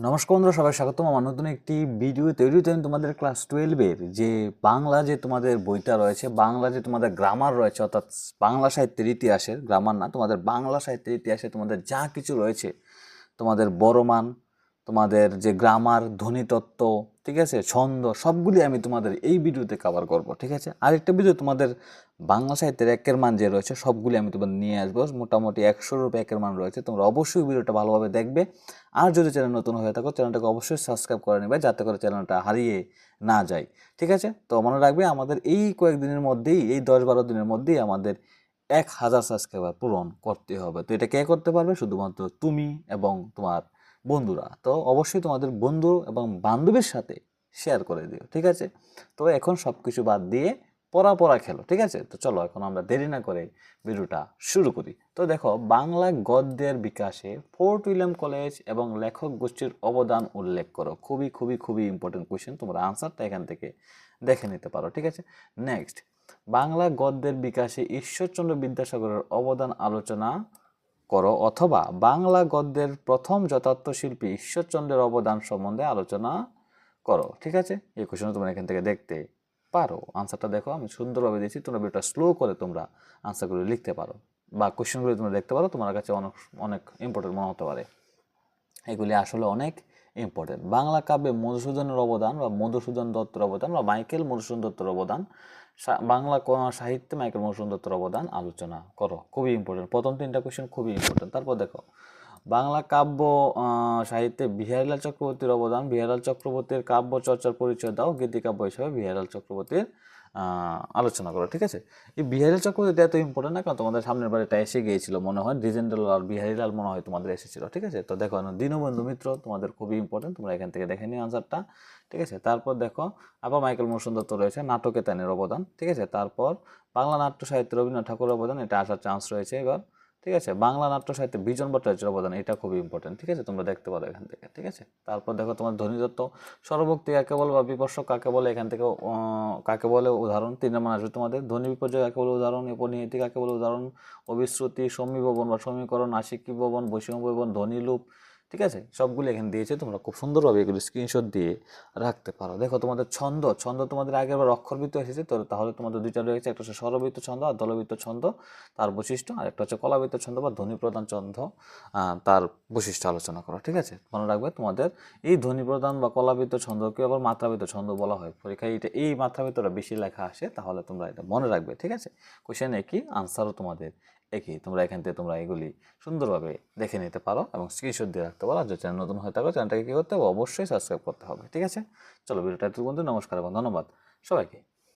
নমস্কার বন্ধুরা, সবাই স্বাগতম আমার নতুন একটি ভিডিও তৈরিতে। আমি তোমাদের ক্লাস 12-এর যে বাংলা যে তোমাদের বইটা রয়েছে, বাংলা যে তোমাদের গ্রামার রয়েছে, অর্থাৎ বাংলা সাহিত্যের ইতিহাসের গ্রামার না, তোমাদের বাংলা সাহিত্যের ইতিহাসে তোমাদের যা কিছু রয়েছে, তোমাদের বড়মান, তোমাদের যে গ্রামার, ধ্বনিতত্ত্ব, ঠিক আছে, ছন্দ, সবগুলি আমি তোমাদের এই ভিডিওতে কভার করব, ঠিক আছে। আরেকটা ভিডিও তোমাদের বাংলা সাহিত্যের একের মান যে রয়েছে সবগুলি আমি তোমাদের নিয়ে আসবো, মোটামুটি 100-র উপরে একের মান রয়েছে। তোমরা অবশ্যই ভিডিওটা ভালোভাবে দেখবে। আর যদি চ্যানেল নতুন হয়ে থাকো, চ্যানেলটাকে অবশ্যই সাবস্ক্রাইব করে নেবে, যাতে করে চ্যানেলটা হারিয়ে না যায়, ঠিক আছে। তো মনে রাখবে, আমাদের এই কয়েকদিনের মধ্যেই, এই 10-12 দিনের মধ্যেই আমাদের 1000 সাবস্ক্রাইবার পূরণ করতে হবে। তো এটা কে করতে পারবে? শুধুমাত্র তুমি এবং তোমার বন্ধুরা। তো অবশ্যই তোমাদের বন্ধু এবং বান্ধবীর সাথে শেয়ার করে দিও, ঠিক আছে। তো এখন সব কিছু বাদ দিয়ে পড়া খেলো, ঠিক আছে। তো চলো এখন আমরা দেরি না করে ভিডিওটা শুরু করি। তো দেখো, বাংলা গদ্যের বিকাশে ফোর্ট উইলিয়াম কলেজ এবং লেখক গোষ্ঠীর অবদান উল্লেখ করো। খুবই খুবই খুবই ইম্পর্টেন্ট কোয়েশ্চেন, তোমরা আনসারটা এখান থেকে দেখে নিতে পারো, ঠিক আছে। নেক্সট, বাংলা গদ্যের বিকাশে ঈশ্বরচন্দ্র বিদ্যাসাগরের অবদান আলোচনা করো, অথবা বাংলা গদ্যের প্রথম যথার্থ শিল্পী ঈশ্বরচন্দ্রের অবদান সম্বন্ধে আলোচনা করো, ঠিক আছে। এই কোশ্চেন তোমরা এখান থেকে দেখতে পারো। আনসারটা দেখো, আমি সুন্দরভাবে দিয়েছি, তোমরা ভিডিওটা স্লো করে তোমরা আনসারগুলো লিখতে পারো, বা কোশ্চেনগুলো তোমরা দেখতে পারো, তোমার কাছে অনেক অনেক ইম্পর্টেন্ট মনে হতে পারে। এগুলি আসলে অনেক ইম্পর্টেন্ট। বাংলা কাব্যে মধুসূদনের অবদান বা মধুসূদন দত্তের অবদান বা মাইকেল মধুসূদন দত্তের অবদান, বাংলা সাহিত্যে মাইকেল মধুসূদন দত্তের অবদান আলোচনা করো। খুবই ইম্পর্টেন্ট, প্রথম 3টা কোশ্চেন খুবই ইম্পর্টেন্ট। তারপর দেখো, বাংলা কাব্য সাহিত্যে বিহারীলাল চক্রবর্তীর অবদান, বিহারীলাল চক্রবর্তীর কাব্য চর্চার পরিচয় দাও, গীতিকাব্য হিসাবে বিহারীলাল চক্রবর্তীর আলোচনা করো, ঠিক আছে। এই বিহারীলাল চক্রবর্তী এত ইম্পর্টেন্ট না, কারণ তোমাদের সামনের বার এটা এসে গিয়েছিল মনে হয়, দ্বিজেন্দ্র লাল বিহারীলাল মনে হয় তোমাদের এসেছিল, ঠিক আছে। তো দেখো, দীনবন্ধু মিত্র তোমাদের খুবই ইম্পর্টেন্ট, তোমরা এখান থেকে দেখে নিও আনসারটা, ঠিক আছে। তারপর দেখো, আবার মাইকেল মধুসূদন দত্ত রয়েছে, নাটকে তানের অবদান, ঠিক আছে। তারপর বাংলা নাট্য সাহিত্যে রবীন্দ্রনাথ ঠাকুরের অবদান, এটা আসার চান্স রয়েছে এবার, ঠিক আছে। বাংলা নাট্য সাহিত্যে বিজন ভট্টাচার্যের অবদান, এটা খুবই ইম্পর্টেন্ট, ঠিক আছে, তোমরা দেখতে পারো এখান থেকে, ঠিক আছে। তারপর দেখো, তোমার ধ্বনিতত্ত্ব, স্বরভক্তি কাকে বলে বা বিপর্যয় কাকে বলে, এখান থেকে কাকে বলে উদাহরণ 3 নম্বর আসবে তোমাদের। ধ্বনি বিপর্যয় কাকে বলে উদাহরণ, উপনিহিতি কাকে বলে উদাহরণ, অবিশ্রুতি, সমীভবন বা সমীকরণ, আশিকীভবন, বৈষম্যভবন, ধ্বনিলুপ, ঠিক আছে। সবগুলো এখানে দিয়েছে, তোমরা খুব সুন্দরভাবে এগুলো স্ক্রিনশট দিয়ে রাখতে পারো। দেখো, তোমাদের ছন্দ, তোমাদের আগের বার অক্ষরবৃত্ত এসেছে, তো তাহলে তোমাদের দুইটা রয়েছে, একটা হচ্ছে স্বরবৃত্ত ছন্দ আর দলবৃত্ত ছন্দ তার বৈশিষ্ট্য, আর একটা হচ্ছে কলাবৃত্ত ছন্দ বা ধ্বনি প্রধান ছন্দ, তার বৈশিষ্ট্য আলোচনা করো, ঠিক আছে। মনে রাখবে, তোমাদের এই ধ্বনি প্রধান বা কলাবৃত্ত ছন্দকে আবার মাত্রাবৃত্ত ছন্দ বলা হয়। পরীক্ষায় এটা এই মাত্রাবৃত্তটা বেশি লেখা আসে, তাহলে তোমরা এটা মনে রাখবে, ঠিক আছে। কোশ্চেন একই, আনসারও তোমাদের একই। তোমরা এখান থেকে তোমরা এগুলি সুন্দরভাবে দেখে নিতে পারো এবং স্ক্রিনশট দিয়ে রাখতে পারো। আর যদি চ্যানেল নতুন হয়ে থাকো, চ্যানেলটাকে কী করতে হবে? অবশ্যই সাবস্ক্রাইব করতে হবে, ঠিক আছে। চলো, ভিডিওটা এত বন্ধু, নমস্কার এবং ধন্যবাদ সবাইকে।